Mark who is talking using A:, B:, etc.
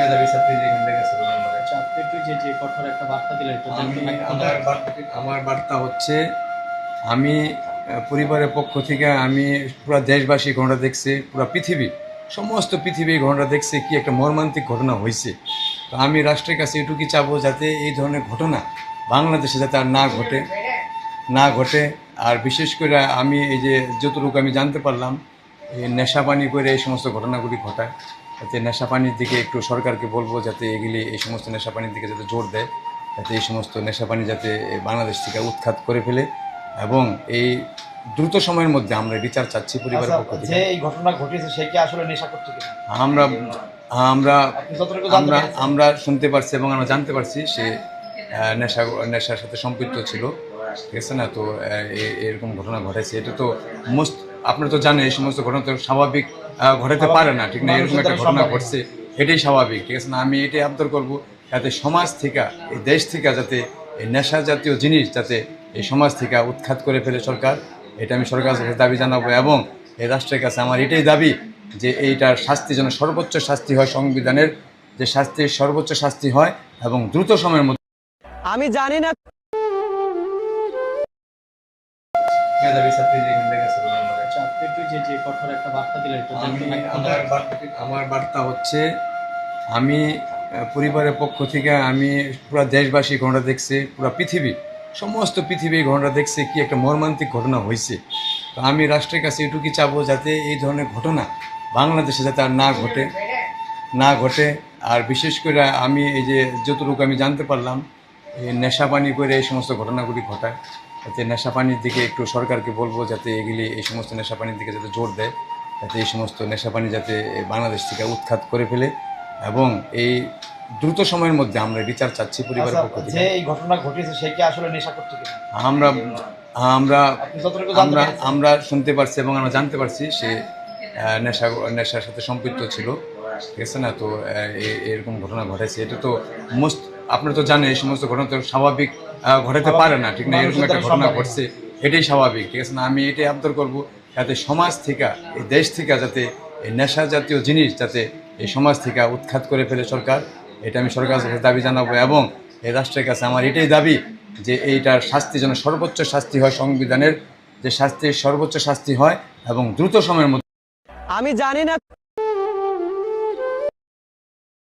A: মেধাবী ছাত্রী যেখান থেকে ছিল নম্বরে।
B: আচ্ছা, আপনি একটু যে কঠোর একটা বার্তা দিলেন এটা
A: আমার বার্তা হচ্ছে, আমি পরিবারের পক্ষ থেকে আমি পুরো দেশবাসী ঘটনা দেখছে, পুরো পৃথিবী, সমস্ত পৃথিবী এই ঘটনা দেখছে, কি একটা মর্মান্তিক ঘটনা হয়েছে। তো আমি রাষ্ট্রের কাছে এটুকুই চাবো যাতে এই ধরনের ঘটনা বাংলাদেশে যাতে আর না ঘটে। আর বিশেষ করে আমি এই যে যতটুকু আমি জানতে পারলাম, এই নেশা পানি করে এই সমস্ত ঘটনাগুলি ঘটায়, যাতে নেশা পানির দিকে একটু সরকারকে বলবো যাতে এই সমস্ত নেশা পানির দিকে যাতে জোর দেয়, যাতে এই সমস্ত নেশা পানি যাতে বাংলাদেশ থেকে উৎখাত করে ফেলে। এবং এই দ্রুত সময়ের মধ্যে আমরা বিচার চাচ্ছি পরিবারের পক্ষ থেকে।
B: যে এই ঘটনা ঘটেছে সে কি আসলে নেশা করছে কিনা
A: আমরা আমরা
B: আপনি যতটুকু জানতে
A: আমরা
B: পেরেছেন?
A: আমরা শুনতে পারছি এবং আমরা জানতে পারছি সে নেশার সাথে সম্পৃক্ত ছিল, ঠিক আছে না? তো এরকম ঘটনা ঘটেছে, এটা তো মোস্ট, আপনারা তো জানেন এই সমস্ত ঘটনা তো স্বাভাবিক ঘটাতে পারে না, ঠিক না? এরকম একটা ঘটনা ঘটছে, এটাই স্বাভাবিক, ঠিক আছে না? আমি এটাই আবদার করবো যাতে সমাজ থেকে, এই দেশ থেকে যাতে এই নেশা জাতীয় জিনিস যাতে এই সমাজ থেকে উৎখাত করে ফেলে সরকার। এটা আমি সরকারের কাছে দাবি জানাবো এবং এই রাষ্ট্রের কাছে আমার এটাই দাবি যে এইটার শাস্তি যেন সর্বোচ্চ শাস্তি হয়, সংবিধানের যে শাস্তির সর্বোচ্চ শাস্তি হয় এবং দ্রুত সময়ের মধ্যে।
B: আমি জানি না।
A: মেধাবী ছাত্রী যেখান থেকে ছিল নম্বরে।
B: আচ্ছা, আপনি একটু যে কঠোর একটা বার্তা দিলেন এটা
A: আমার বার্তা হচ্ছে, আমি পরিবারের পক্ষ থেকে আমি পুরো দেশবাসী ঘটনা দেখছে, পুরো পৃথিবী, সমস্ত পৃথিবী এই ঘটনা দেখছে, কি একটা মর্মান্তিক ঘটনা হয়েছে। তো আমি রাষ্ট্রের কাছে এটুকুই চাবো যাতে এই ধরনের ঘটনা বাংলাদেশে যাতে আর না ঘটে। আর বিশেষ করে আমি এই যে যতটুকু আমি জানতে পারলাম, এই নেশা পানি করে এই সমস্ত ঘটনাগুলি ঘটায়, যাতে নেশা পানির দিকে একটু সরকারকে বলবো যাতে এই সমস্ত নেশা পানির দিকে যাতে জোর দেয়, যাতে এই সমস্ত নেশা পানি যাতে বাংলাদেশ থেকে উৎখাত করে ফেলে। এবং এই দ্রুত সময়ের মধ্যে আমরা বিচার চাচ্ছি পরিবারের পক্ষ থেকে।
B: যে এই ঘটনা ঘটেছে সে কি আসলে নেশা করছে কিনা
A: আমরা আমরা
B: আপনি যতটুকু জানতে
A: আমরা
B: পেরেছেন?
A: আমরা শুনতে পারছি এবং আমরা জানতে পারছি সে নেশার সাথে সম্পৃক্ত ছিল, ঠিক আছে না? তো এরকম ঘটনা ঘটেছে, এটা তো মোস্ট, আপনারা তো জানেন এই সমস্ত ঘটনা তো স্বাভাবিক ঘটাতে পারে না, ঠিক না? এরকম একটা ঘটনা ঘটছে, এটাই স্বাভাবিক, ঠিক আছে না? আমি এটাই আবদার করবো যাতে সমাজ থেকে, এই দেশ থেকে যাতে এই নেশা জাতীয় জিনিস যাতে এই সমাজ থেকে উৎখাত করে ফেলে সরকার। এটা আমি সরকারের কাছে দাবি জানাবো এবং এই রাষ্ট্রের কাছে আমার এটাই দাবি যে এইটার শাস্তি যেন সর্বোচ্চ শাস্তি হয়, সংবিধানের যে শাস্তির সর্বোচ্চ শাস্তি হয় এবং দ্রুত সময়ের মধ্যে।
B: আমি জানি না।